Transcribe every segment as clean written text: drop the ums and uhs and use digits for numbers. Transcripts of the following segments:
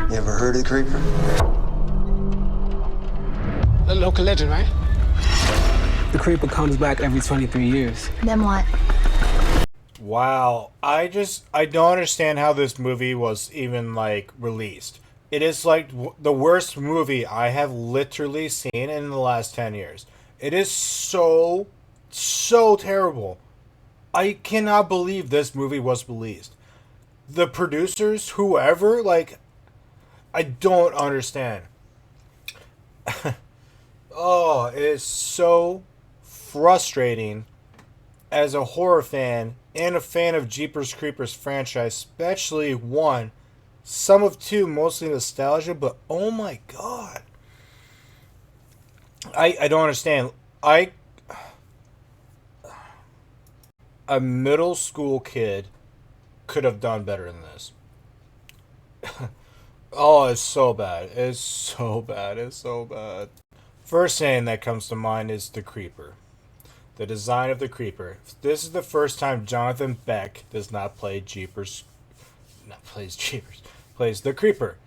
You ever heard of the Creeper? A local legend, right? The Creeper comes back every 23 years. Then what? Wow, I don't understand how this movie was even like released. It is like the worst movie I have literally seen in the last 10 years. It is so terrible. I cannot believe this movie was released. The producers, whoever, like, I don't understand. Oh, it is so frustrating as a horror fan and a fan of Jeepers Creepers franchise, especially one, some of two, mostly nostalgia, but oh my god. I don't understand. A middle school kid could have done better than this. Oh, it's so bad. It's so bad. It's so bad. First thing that comes to mind is the Creeper. The design of the Creeper. This is the first time Jonathan Beck does not play Jeepers. Not plays Jeepers. Plays the Creeper.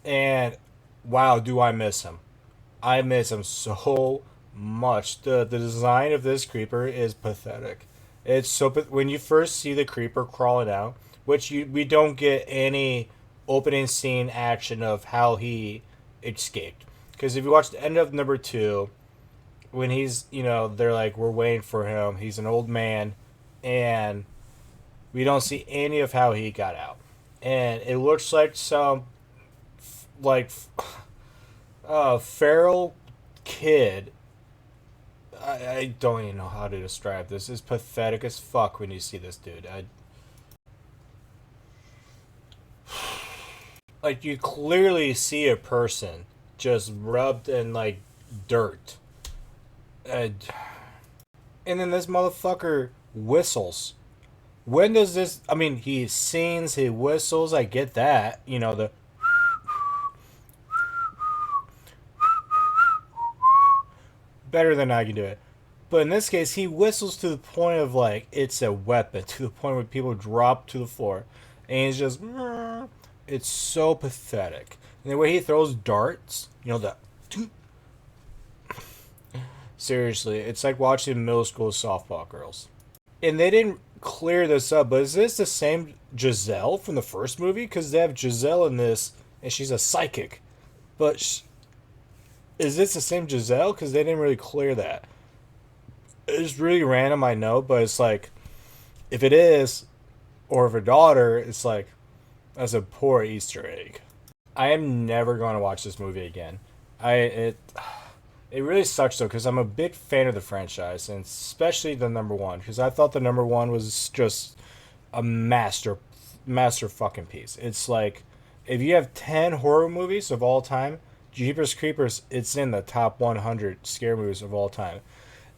And wow, do I miss him. I miss him so much. The design of this Creeper is pathetic. It's so when you first see the Creeper crawling out, which we don't get any opening scene action of how he escaped. Because if you watch the end of number 2, when he's, they're like, we're waiting for him. He's an old man, and we don't see any of how he got out. And it looks like some, feral kid. I don't even know how to describe this. It's pathetic as fuck when you see this dude. Like, you clearly see a person just rubbed in, like, dirt. And then this motherfucker whistles. When does this... I mean, he sings, he whistles, I get that. The... better than I can do it. But in this case, he whistles to the point of, like, it's a weapon. To the point where people drop to the floor. And he's just... It's so pathetic. And the way he throws darts, the... Seriously, it's like watching middle school softball girls. And they didn't clear this up, but is this the same Giselle from the first movie? Because they have Giselle in this, and she's a psychic. But is this the same Giselle? Because they didn't really clear that. It's really random, I know, but it's like, if it is, or if her daughter, it's like, that's a poor Easter egg. I am never going to watch this movie again. It really sucks though, because I'm a big fan of the franchise, and especially the number 1, because I thought the number 1 was just a master fucking piece. It's like, if you have 10 horror movies of all time, Jeepers Creepers, it's in the top 100 scare movies of all time.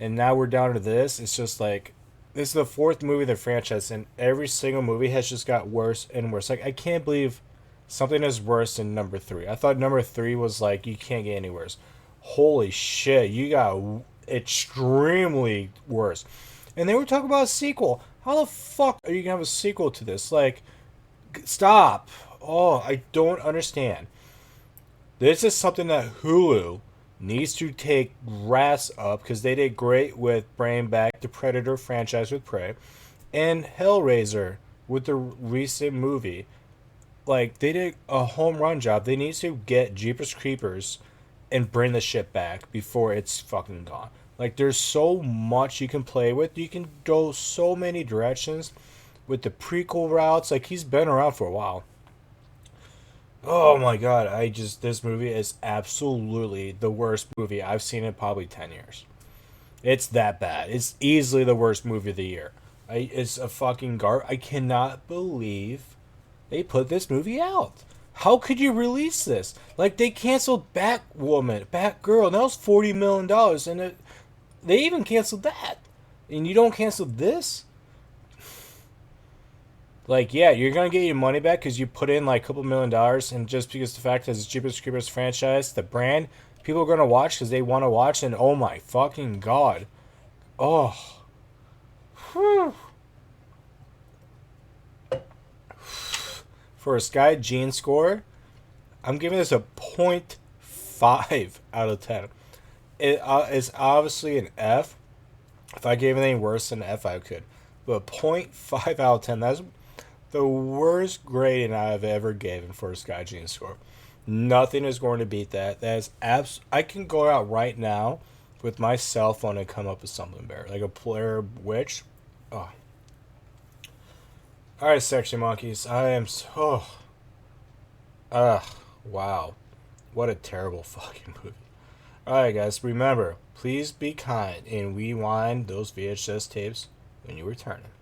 And now we're down to this. It's just like, this is the 4th movie of the franchise, and every single movie has just got worse and worse. Like, I can't believe something is worse than number 3. I thought number 3 was like, you can't get any worse. Holy shit, you got extremely worse. And they were talking about a sequel. How the fuck are you gonna have a sequel to this? Like, stop. Oh, I don't understand. This is something that Hulu needs to take grass up, because they did great with bringing back the Predator franchise with Prey, and Hellraiser with the recent movie. Like, they did a home run job. They need to get Jeepers Creepers and bring the shit back before it's fucking gone. Like, there's so much you can play with. You can go so many directions with the prequel routes. Like, he's been around for a while. Oh my god, this movie is absolutely the worst movie I've seen in probably 10 years. It's that bad. It's easily the worst movie of the year. It's a fucking I cannot believe they put this movie out. How could you release this? Like, they canceled Batgirl, and that was $40 million, and they even canceled that. And you don't cancel this? Like, yeah, you're going to get your money back because you put in, like, a couple $1 million, and just because the fact that it's Jeepers Creepers franchise, the brand, people are going to watch because they want to watch, and oh my fucking god. Oh. Whew. For a SkyGene score, I'm giving this a 0.5 out of 10. It's obviously an F. If I gave anything worse than F, I could. But 0.5 out of 10, that's the worst grading I've ever given for a SkyGene score. Nothing is going to beat that. I can go out right now with my cell phone and come up with something better. Like a Blair Witch. Oh. Alright, sexy monkeys. I am so... Ugh. Wow. What a terrible fucking movie. Alright, guys. Remember, please be kind and rewind those VHS tapes when you return them.